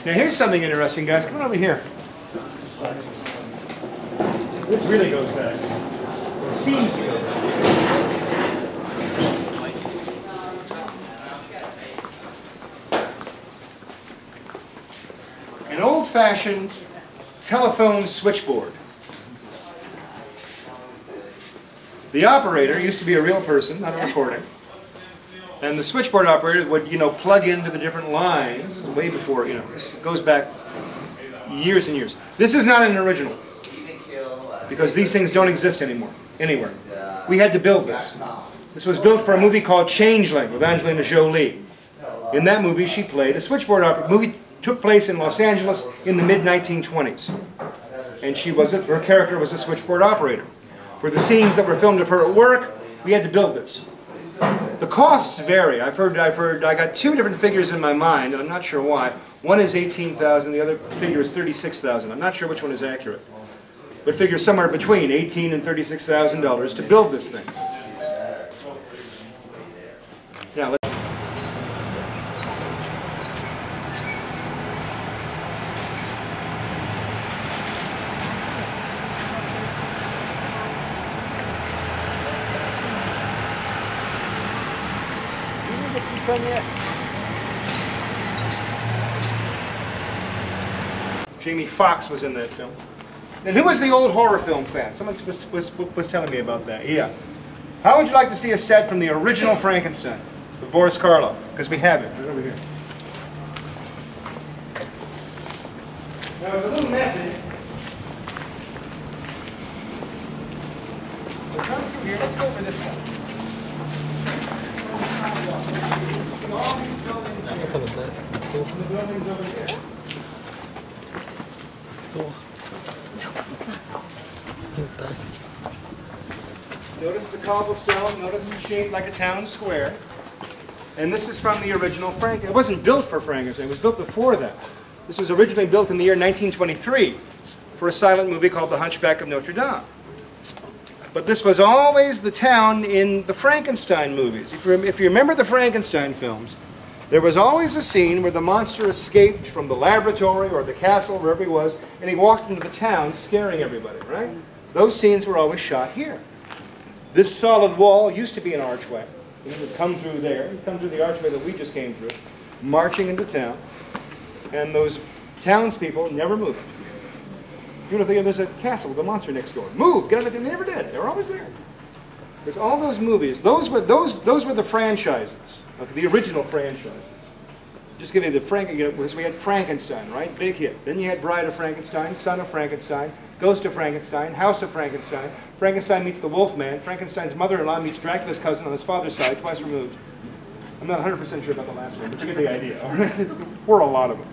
Now here's something interesting, guys. Come on over here. This really goes back. It seems to go back. An old-fashioned telephone switchboard. The operator used to be a real person, not a recording. And the switchboard operator would, plug into the different lines. This is way before, this goes back years and years. This is not an original, because these things don't exist anymore, anywhere. We had to build this. This was built for a movie called Changeling with Angelina Jolie. In that movie, she played a switchboard operator. The movie took place in Los Angeles in the mid-1920s. And her character was a switchboard operator. For the scenes that were filmed of her at work, we had to build this. The costs vary. I got two different figures in my mind, and I'm not sure why. One is $18,000, the other figure is $36,000. I'm not sure which one is accurate. But figure somewhere between $18,000 and $36,000 to build this thing. Now, let's get some sun yet. Jamie Foxx was in that film. And who was the old horror film fan? Someone was telling me about that. Yeah. How would you like to see a set from the original Frankenstein with Boris Karloff? Because we have it right over here. Now it's a little messy. We'll come through here. Let's go over this one. All these buildings here. The buildings over here. Notice the cobblestone, notice it's shaped like a town square. And this is from the original Frankenstein. It wasn't built for Frankenstein, it was built before that. This was originally built in the year 1923 for a silent movie called The Hunchback of Notre Dame. But this was always the town in the Frankenstein movies. If you remember the Frankenstein films, there was always a scene where the monster escaped from the laboratory or the castle, wherever he was, and he walked into the town scaring everybody, right? Those scenes were always shot here. This solid wall used to be an archway. It would come through there, it'd come through the archway that we just came through, marching into town, and those townspeople never moved. You know, there's a castle with a monster next door. Move! Get out of it! They never did. They were always there. There's all those movies. Those were the franchises, the original franchises. Just give you because we had Frankenstein, right? Big hit. Then you had Bride of Frankenstein, Son of Frankenstein, Ghost of Frankenstein, House of Frankenstein. Frankenstein meets the Wolfman. Frankenstein's mother-in-law meets Dracula's cousin on his father's side, twice removed. I'm not 100% sure about the last one, but you get the idea. All right? There were a lot of them.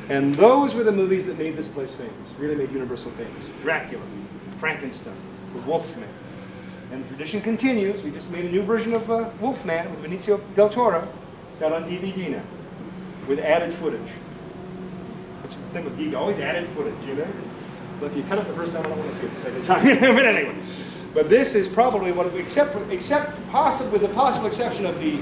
And those were the movies that made this place famous, really made Universal famous. Dracula, Frankenstein, the Wolfman. And the tradition continues. We just made a new version of Wolfman with Benicio del Toro. It's out on DVD now, with added footage. That's the thing with DVD, always added footage, you know? But if you cut it the first time, I don't want to see it the second time. But anyway. But this is probably what, except possibly with the possible exception of the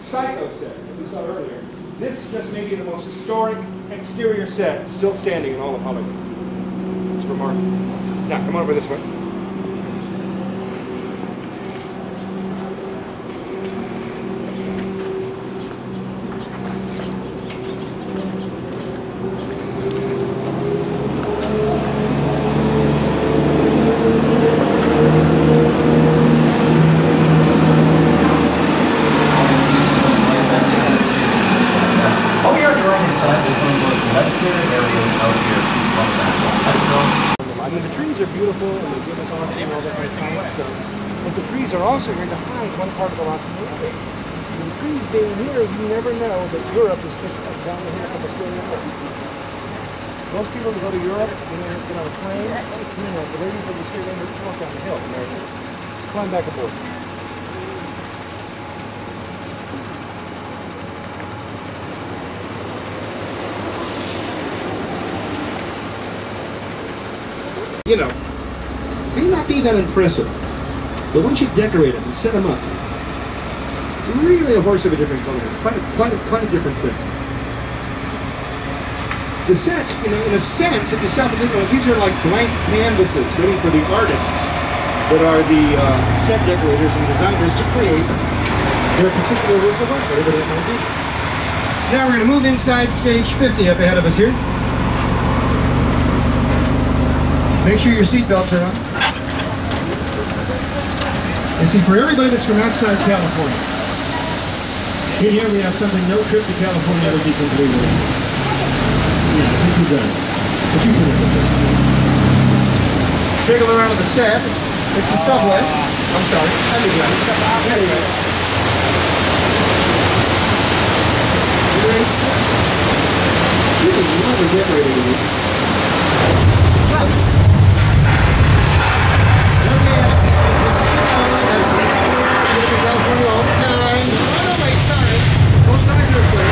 Psycho set that we saw earlier, this just may be the most historic exterior set still standing in all of Hollywood. It's remarkable. Now, come on over this way. I mean, the trees are beautiful and they give us all that great science stuff. But the trees are also here to hide one part of the rock. And the trees being here, you never know that Europe is just down the hill from Australia. Most people who go to Europe, get on a plane, the ladies of the Australia just walk down the hill. Just climb back aboard. You know, may not be that impressive, but once you decorate them and set them up, really a horse of a different color. Quite a different thing. The sets, you know, in a sense, if you stop and think about it, these are like blank canvases waiting for the artists that are the set decorators and designers to create their particular work of art, whatever that might be. Now we're going to move inside stage 50 up ahead of us here. Make sure your seatbelts are on. You see, for everybody that's from outside California, in here we have something no trip to California would be completed. Yeah, I think you've done it. But you can look at it. Take a look around at the set. It's a subway. I'm sorry. I did that. There you go. Great set. Really lovely decorating in here. California all the time. Oh, wait, sorry. Both sides are clear.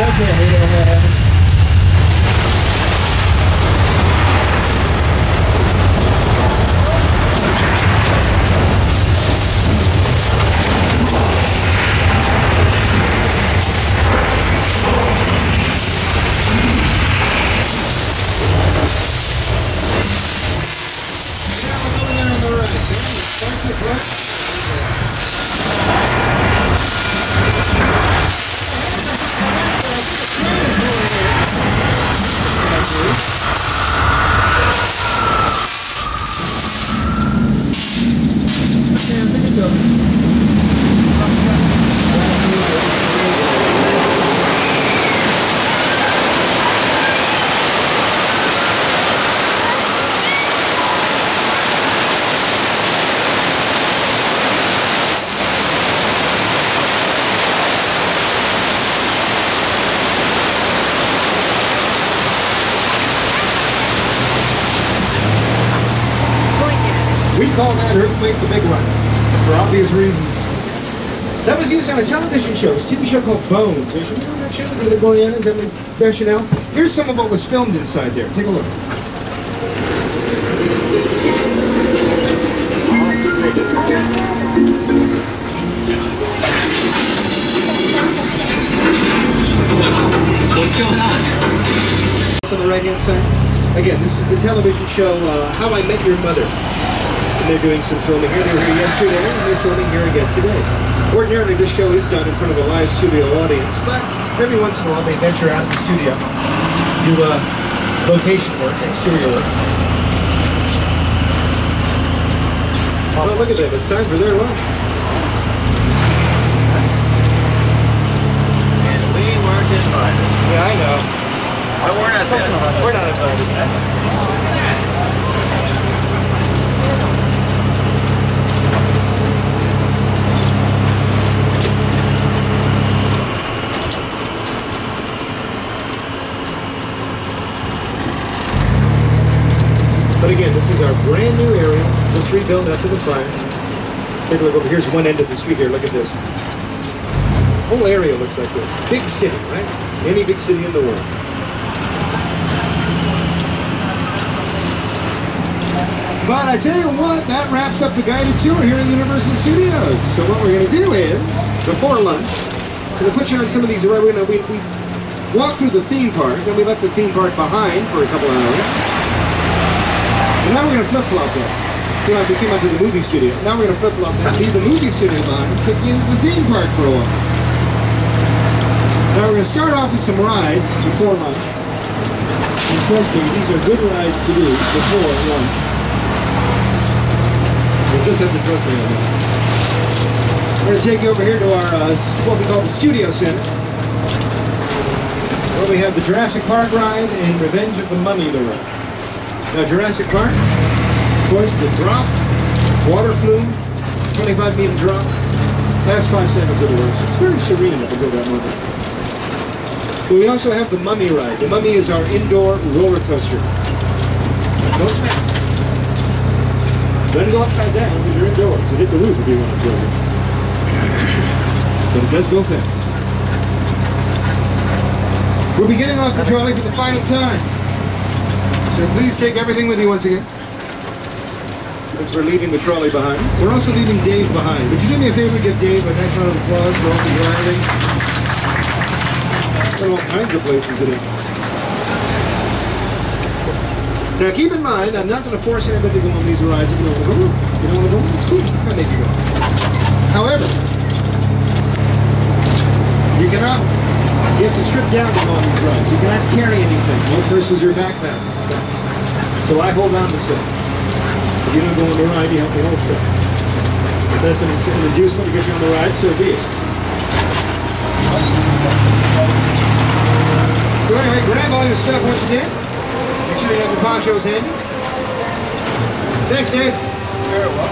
That's it. I hate it when that happens. We call that Earthquake the Big One, for obvious reasons. That was used on a television show, a TV show called Bones. Do you remember that show? The Boyanas and the Deschanel? Here's some of what was filmed inside there. Take a look. What's going on? On the right-hand side. Again, this is the television show How I Met Your Mother. And they're doing some filming here. They were here yesterday, and they're filming here again today. Ordinarily, this show is done in front of a live studio audience, but every once in a while they venture out of the studio, do location work, exterior work. Oh, look at that. It's time for their lunch. And we weren't invited. Yeah, I know. But we're not invited. We're not invited. But again, this is our brand new area, just rebuilt after the fire. Take a look over. Here's one end of the street here. Look at this. Whole area looks like this. Big city, right? Any big city in the world. But I tell you what, that wraps up the guided tour here in Universal Studios. So what we're going to do is, before lunch, we're going to put you on some of these. We walk through the theme park, then we left the theme park behind for a couple hours. And now we're going to flip-flop that. We came out to the movie studio. Now we're going to flip-flop that, leave the movie studio behind, and take you into the theme park for a while. Now we're going to start off with some rides before lunch. And trust me, these are good rides to do before lunch. You'll just have to trust me on that. We're going to take you over here to our, what we call the Studio Center. Where we have the Jurassic Park ride and Revenge of the Mummy the ride. Now Jurassic Park, of course, the drop, water flume, 25-meter drop, last 5 seconds of the works. It's very serene if you go that moment. But we also have the Mummy ride. The Mummy is our indoor roller coaster. No snaps. Doesn't go upside down because you're indoors. You hit the roof if you want to throw it. But it does go fast. We'll be getting off the trolley for the final time. So please take everything with you once again. Since we're leaving the trolley behind. We're also leaving Dave behind. Would you do me a favor and give Dave a nice round of applause for all the driving? Got all kinds of places today. Now keep in mind, I'm not going to force anybody to go on these rides if you don't want to go. You don't want to go? It's cool. I'm going to make you go. However, you have to strip down to go on these rides. You cannot carry anything. No purses or backpacks. So I hold on to stuff. If you don't go on the ride, you have to hold stuff. If that's an inducement to get you on the ride, so be it. So anyway, grab all your stuff once again. Make sure you have your ponchos handy. Thanks, Dave. You're welcome.